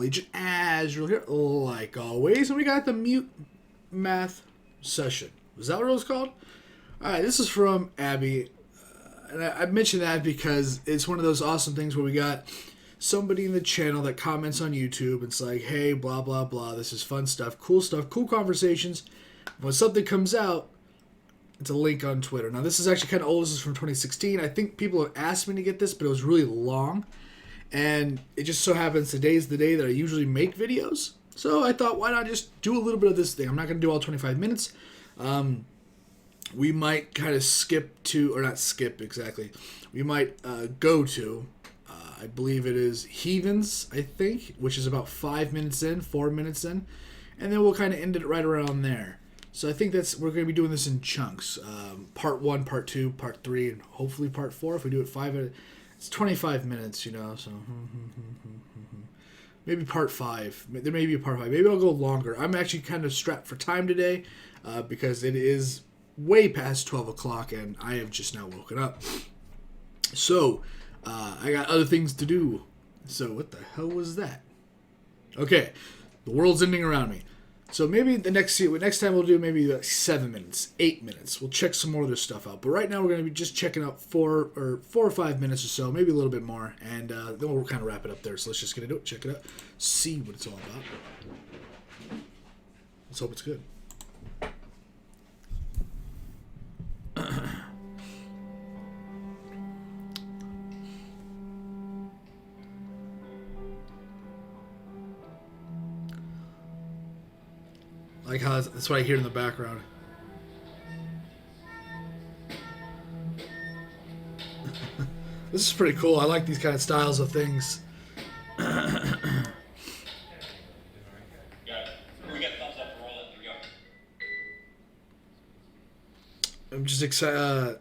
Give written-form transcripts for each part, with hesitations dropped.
Legion, as you're here, like always. And we got the Mute Math session. Was that what it was called? Alright, this is from Abby. And I mentioned that because it's one of those awesome things where we got somebody in the channel that comments on YouTube. It's like, hey, blah, blah, blah. This is fun stuff, cool conversations. When something comes out, it's a link on Twitter. Now, this is actually kind of old. This is from 2016. I think people have asked me to get this, but it was really long. And it just so happens today's the day that I usually make videos. So I thought, why not just do a little bit of this thing? I'm not going to do all 25 minutes. We might kind of skip to, or not skip exactly. We might go to, I believe it is Heathens, I think, which is about 4 minutes in. And then we'll kind of end it right around there. So I think we're going to be doing this in chunks. Part 1, Part 2, Part 3, and hopefully Part 4. If we do it 5, it's 25 minutes, you know, so maybe Part 5. There may be a Part 5. Maybe I'll go longer. I'm actually kind of strapped for time today because it is way past 12 o'clock and I have just now woken up. So, I got other things to do. So, what the hell was that? Okay, the world's ending around me. So maybe the next time we'll do maybe like 7 minutes, 8 minutes. We'll check some more of this stuff out. But right now we're going to be just checking out 4 or 5 minutes or so, maybe a little bit more, and then we'll kind of wrap it up there. So let's just get into it, check it out, see what it's all about. Let's hope it's good. Like how that's what I hear in the background. This is pretty cool. I like these kind of styles of things. We got thumbs up, roll it, here we go. I'm just excited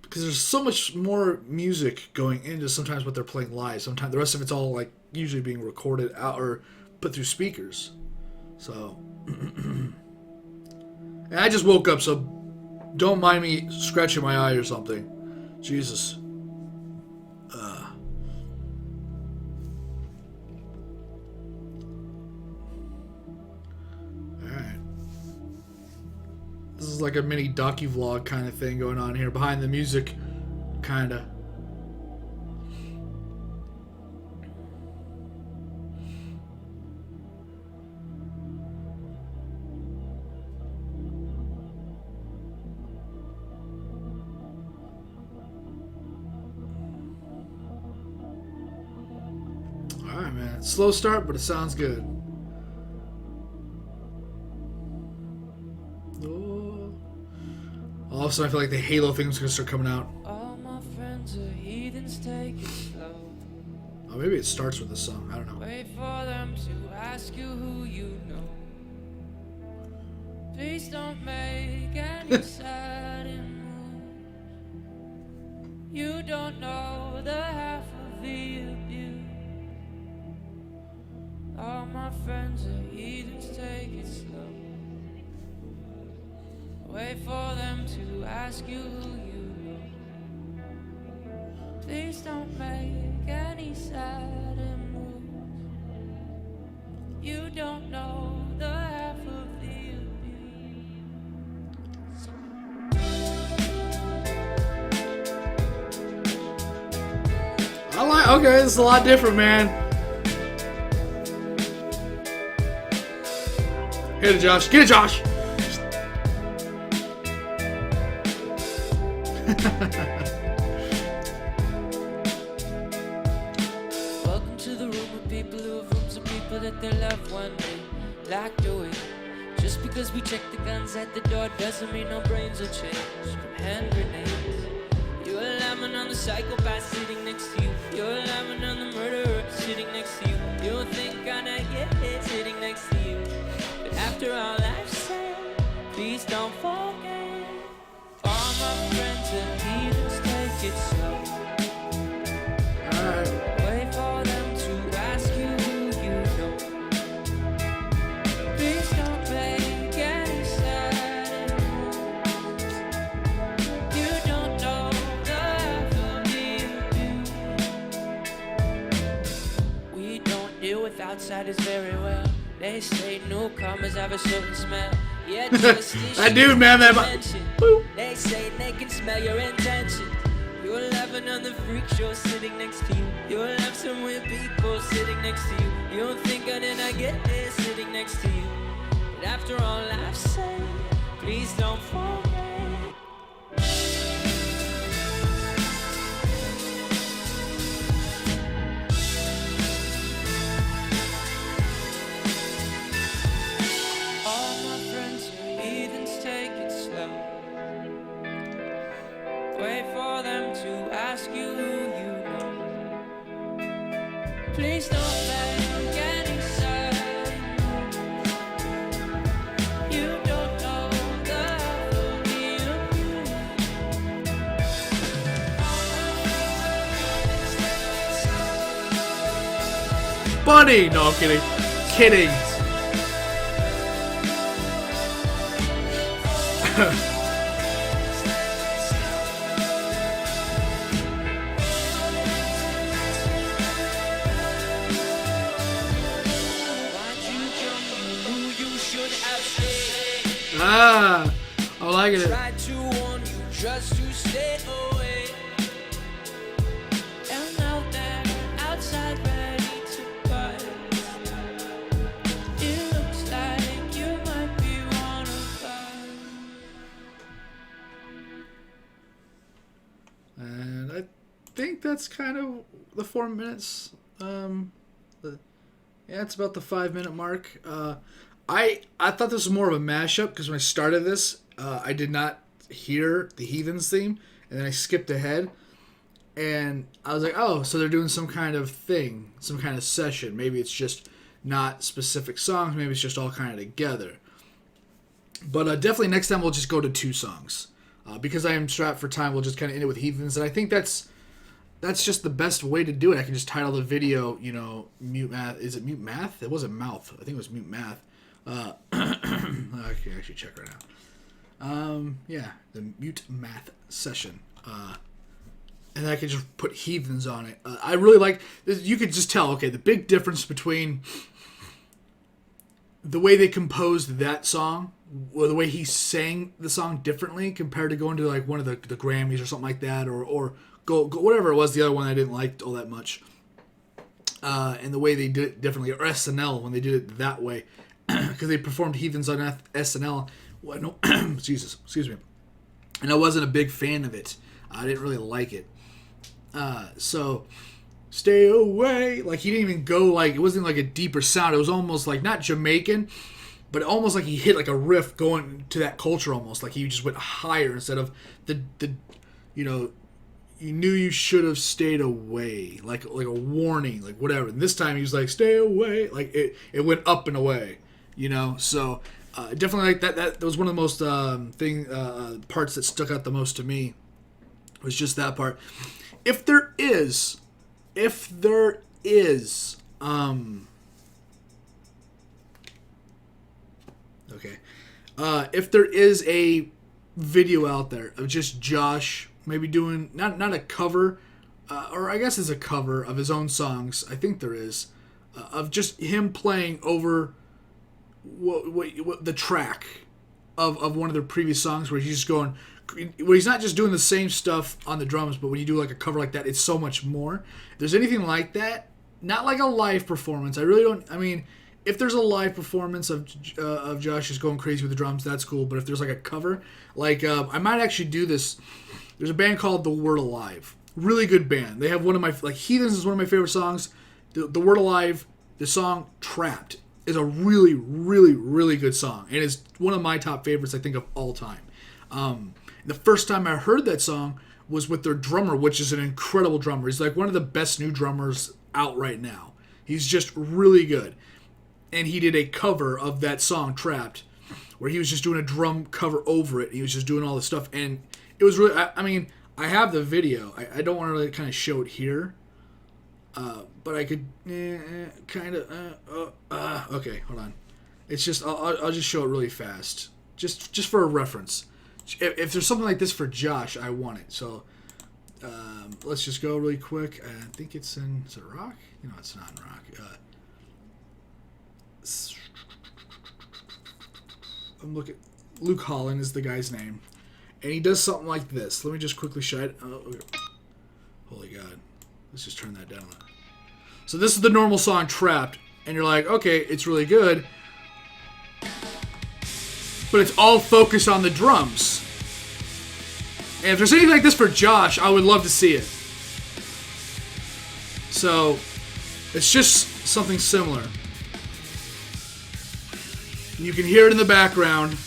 because there's so much more music going into sometimes what they're playing live. Sometimes the rest of it's all like usually being recorded out or put through speakers. So, and I just woke up, so don't mind me scratching my eye or something. Jesus. Alright. This is like a mini docu-vlog kind of thing going on here, behind the music, kind of. Alright, man. Slow start, but it sounds good. Oh. All of a sudden, I feel like the Halo thing's gonna start coming out. All my friends are heathens, take it slow. Oh, maybe it starts with this song. I don't know. Wait for them to ask you who you know. Please don't make any sudden moves. You don't know the half of the abuse. All my friends are heathens, take it slow. Wait for them to ask you who you know. Please don't make any sudden moves. You don't know the half of the abuse. I like. Okay, this is a lot different, man. Get it, Josh. Get it, Josh. Welcome to the room of people who have rooms of people that they love one day locked away. Just because we check the guns at the door doesn't mean our brains will change from hand grenades. You're laughing on the psychopath sitting next to you. You're laughing on the murderer sitting next to you. You'll think I get it sitting next to you. But after all I've said, please don't forget. All my friends are heathens, take it slow. Alright. Wait for them to ask you who you know. Please don't make any sudden moves. You don't know the half of the abuse. We don't deal with outsiders very well. They say newcomers have a certain smell. Yeah, just this That dude, man, that. Boop. they say they can smell your intentions. You'll have another freak show sitting next to you. You'll have some weird people sitting next to you. You don't think I did not get there sitting next to you. But after all I've said, please don't forget. All my friends are heathens, take it slow. Wait for them to ask you who you know. Please don't let them get inside. You don't know the real you. Bunny! No, I'm kidding. Kidding. Why'd you jump? You knew you should have stayed. Ah, I'm liking it. Tried to warn you just to stay away. And now they're outside ready to bite. It looks like you might be one of us. And I think that's kind of the 4 minutes. Yeah, it's about the 5-minute mark. I thought this was more of a mashup because when I started this, I did not hear the Heathens theme, and then I skipped ahead, and I was like, oh, so they're doing some kind of thing, some kind of session. Maybe it's just not specific songs. Maybe it's just all kind of together. But definitely next time we'll just go to 2 songs. Because I am strapped for time, we'll just kind of end it with Heathens, and I think that's just the best way to do it. I can just title the video, Mute Math. Is it Mute Math? It wasn't Mouth. I think it was Mute Math. I can actually check right now. Yeah, the Mute Math session. And I could just put Heathens on it. I really like, you could just tell, okay, the big difference between the way they composed that song, or the way he sang the song differently compared to going to like one of the Grammys or something like that, or go whatever it was, the other one I didn't like all that much. And the way they did it differently, or SNL when they did it that way, because they performed Heathens on SNL. Well, no, excuse me. And I wasn't a big fan of it. I didn't really like it. So stay away. Like he didn't even go like, it wasn't like a deeper sound. It was almost like not Jamaican, but almost like he hit like a riff going to that culture almost. Like he just went higher instead of the you knew you should have stayed away, like a warning, like whatever. And this time he was like, stay away, like it went up and away, So definitely like that was one of the most parts that stuck out the most to me. Was just that part. If there is, if there is a video out there of just Josh maybe doing not a cover, or I guess it's a cover of his own songs. I think there is of just him playing over what the track of one of their previous songs, where he's just going, where he's not just doing the same stuff on the drums, but when you do like a cover like that, it's so much more. If there's anything like that, not like a live performance. I really don't. I mean, if there's a live performance of Josh just going crazy with the drums, that's cool. But if there's like a cover, like I might actually do this. There's a band called The Word Alive. Really good band. They have one of my, like Heathens is one of my favorite songs. The Word Alive, the song Trapped is a really, really, really good song. And it's one of my top favorites, I think, of all time. The first time I heard that song was with their drummer, which is an incredible drummer. He's like one of the best new drummers out right now. He's just really good. And he did a cover of that song Trapped, where he was just doing a drum cover over it. He was just doing all this stuff. And it was really, I mean, I have the video. I don't want to really kind of show it here. But I could kind of, okay, hold on. It's just, I'll just show it really fast. Just for a reference. If there's something like this for Josh, I want it. So, let's just go really quick. I think it's in, is it rock? No, it's not in rock. I'm looking. Luke Holland is the guy's name, and he does something like this. Let me just quickly show it. Oh, okay. Holy God! Let's just turn that down. So this is the normal song "Trapped," and you're like, okay, it's really good, but it's all focused on the drums. And if there's anything like this for Josh, I would love to see it. So it's just something similar. You can hear it in the background,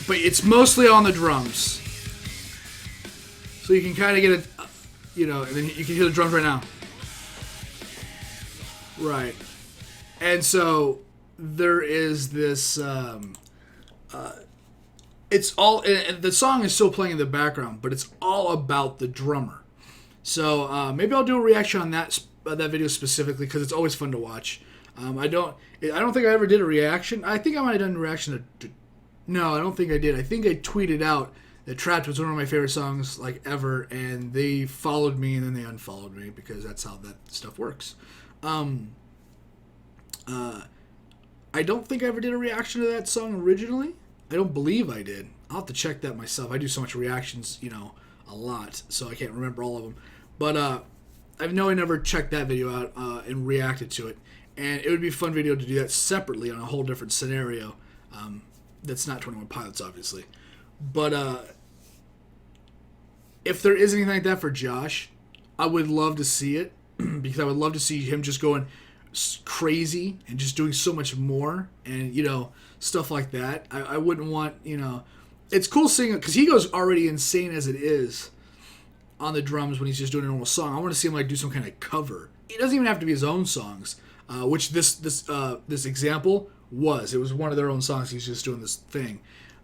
but it's mostly on the drums. So you can kind of get it, and then you can hear the drums right now. Right. And so there is this, it's all, and the song is still playing in the background, but it's all about the drummer. So maybe I'll do a reaction on that video specifically, because it's always fun to watch. I don't think I ever did a reaction. I think I might have done a reaction to no, I don't think I did. I think I tweeted out that Trapped was one of my favorite songs like ever, and they followed me and then they unfollowed me, because that's how that stuff works. I don't think I ever did a reaction to that song originally. I don't believe I did. I'll have to check that myself. I do so much reactions, a lot, so I can't remember all of them. But I know I never checked that video out and reacted to it. And it would be a fun video to do that separately on a whole different scenario. That's not 21 Pilots, obviously. But if there is anything like that for Josh, I would love to see it, because I would love to see him just going crazy and just doing so much more, and stuff like that. I wouldn't want, it's cool seeing it, because he goes already insane as it is on the drums when he's just doing a normal song. I want to see him like do some kind of cover. It doesn't even have to be his own songs, which this example was. It was one of their own songs. He's just doing this thing,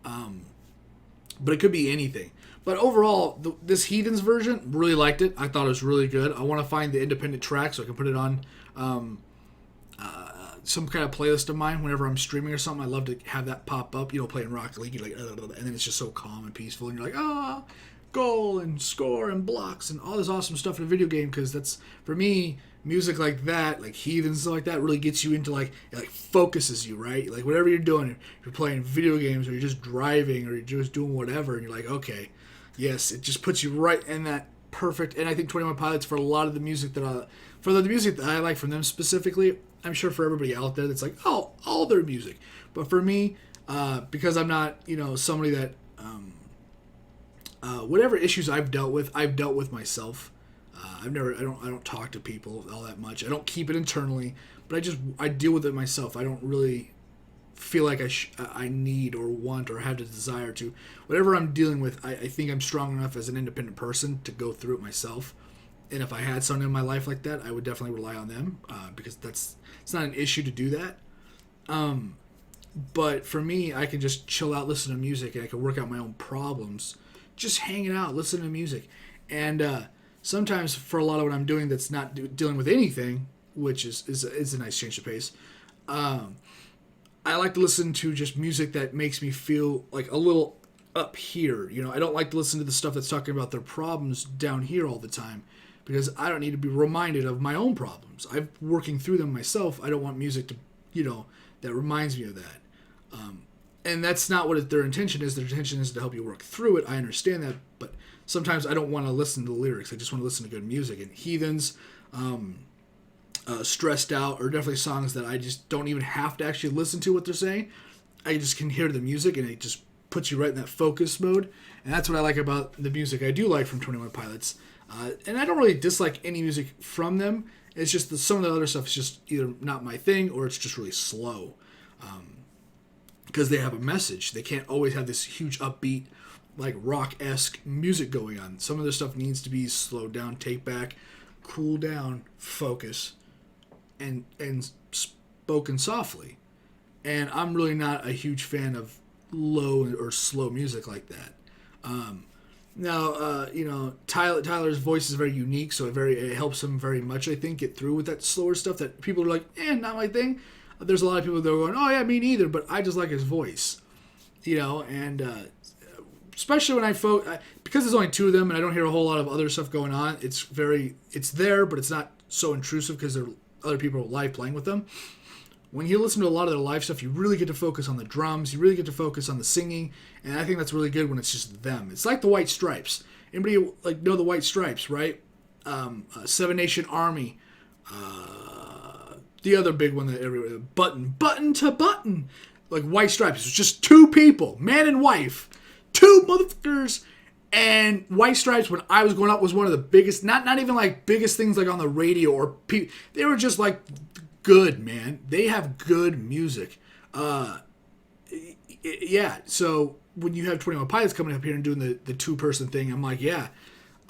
but it could be anything. But overall, this Heathens version, really liked it. I thought it was really good. I want to find the independent track so I can put it on some kind of playlist of mine whenever I'm streaming or something. I love to have that pop up, playing Rocket League, you're like, and then it's just so calm and peaceful, and you're like, goal and score and blocks and all this awesome stuff in a video game, because that's, for me, music like that, like Heathens, stuff like that, really gets you into it focuses you, right? Like whatever you're doing, if you're playing video games or you're just driving or you're just doing whatever, and you're like, okay, yes, it just puts you right in that perfect. And I think 21 Pilots, for a lot of the music that I like from them specifically, I'm sure for everybody out there that's like, oh, all their music. But for me, because I'm not, somebody that, whatever issues I've dealt with myself. I don't talk to people all that much. I don't keep it internally, but I deal with it myself. I don't really feel like I need or want or have the desire to. Whatever I'm dealing with, I think I'm strong enough as an independent person to go through it myself. And if I had someone in my life like that, I would definitely rely on them, because it's not an issue to do that. But for me, I can just chill out, listen to music, and I can work out my own problems just hanging out, listening to music. And sometimes for a lot of what I'm doing that's not dealing with anything, which is a nice change of pace, I like to listen to just music that makes me feel like a little up here. I don't like to listen to the stuff that's talking about their problems down here all the time, because I don't need to be reminded of my own problems. I'm working through them myself. I don't want music to, that reminds me of that. And that's not what their intention is. Their intention is to help you work through it. I understand that, but sometimes I don't want to listen to the lyrics. I just want to listen to good music. And Heathens, Stressed Out, are definitely songs that I just don't even have to actually listen to what they're saying. I just can hear the music, and it just puts you right in that focus mode. And that's what I like about the music I do like from 21 Pilots. And I don't really dislike any music from them. It's just that some of the other stuff is just either not my thing, or it's just really slow. Because they have a message. They can't always have this huge upbeat, like rock-esque music going on. Some of their stuff needs to be slowed down, take back, cool down, focus, and spoken softly. And I'm really not a huge fan of low or slow music like that. Now, Tyler's voice is very unique, so it helps him very much, I think, get through with that slower stuff that people are like, not my thing. There's a lot of people that are going, oh yeah, me neither, but I just like his voice, and especially when because there's only two of them and I don't hear a whole lot of other stuff going on, it's there, but it's not so intrusive because there are other people live playing with them. when you listen to a lot of their live stuff, you really get to focus on the drums. You really get to focus on the singing. And I think that's really good when it's just them. It's like the White Stripes. Anybody like know the White Stripes, right? Seven Nation Army. The other big one that everybody, button to button. Like White Stripes. It was just two people, man and wife. Two motherfuckers. And White Stripes, when I was growing up, was one of the biggest, not even like biggest things like on the radio or they were just like good, man. They have good music. Yeah, so when you have 21 Pilots coming up here and doing the two-person thing, I'm like, yeah,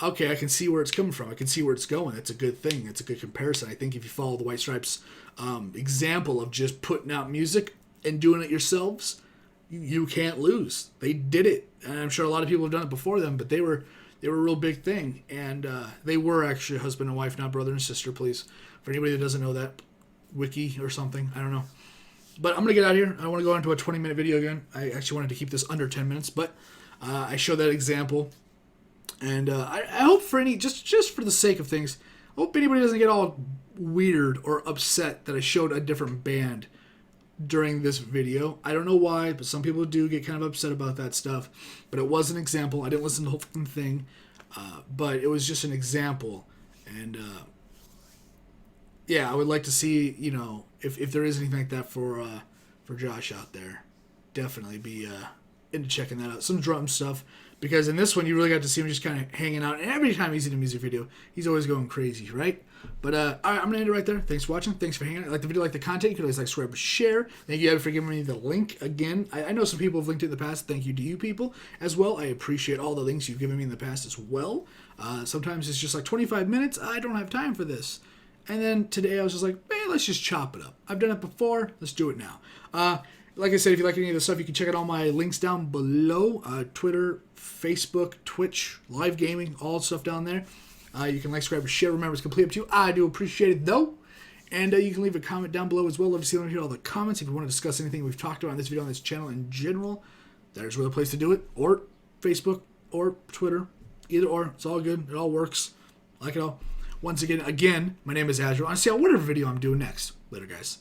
okay, I can see where it's coming from. I can see where it's going. It's a good thing. It's a good comparison. I think if you follow the White Stripes example of just putting out music and doing it yourselves, you can't lose. They did it. And I'm sure a lot of people have done it before them, but they were a real big thing. And they were actually husband and wife, not brother and sister, please. For anybody that doesn't know that, wiki or something, I don't know. But I'm going to get out of here. I want to go into a 20-minute video again. I actually wanted to keep this under 10 minutes, but I showed that example. And I hope for just for the sake of things, I hope anybody doesn't get all weird or upset that I showed a different band during this video. I don't know why, but some people do get kind of upset about that stuff. But it was an example. I didn't listen to the whole fucking thing. But it was just an example. And yeah, I would like to see, you know, if there is anything like that for Josh out there. Definitely be into checking that out. Some drum stuff. Because in this one, you really got to see him just kind of hanging out. And every time he's in a music video, he's always going crazy, right? But all right, I'm going to end it right there. Thanks for watching. Thanks for hanging out. Like the video, like the content. You can always like, subscribe, share. Thank you for giving me the link again. I know some people have linked it in the past. Thank you to you people as well. I appreciate all the links you've given me in the past as well. Sometimes it's just like 25 minutes. I don't have time for this. And then today I was just like, man, let's just chop it up. I've done it before. Let's do it now. Like I said, if you like any of the stuff, you can check out all my links down below. Twitter, Facebook, Twitch, live gaming, all stuff down there. You can like, subscribe, share. Remember, it's completely up to you. I do appreciate it, though. And you can leave a comment down below as well. Love to see and hear all the comments. If you want to discuss anything we've talked about in this video on this channel in general, there's really a place to do it. Or Facebook or Twitter. Either or. It's all good. It all works. I like it all. Once again, my name is Azrael. I'll see you on whatever video I'm doing next. Later, guys.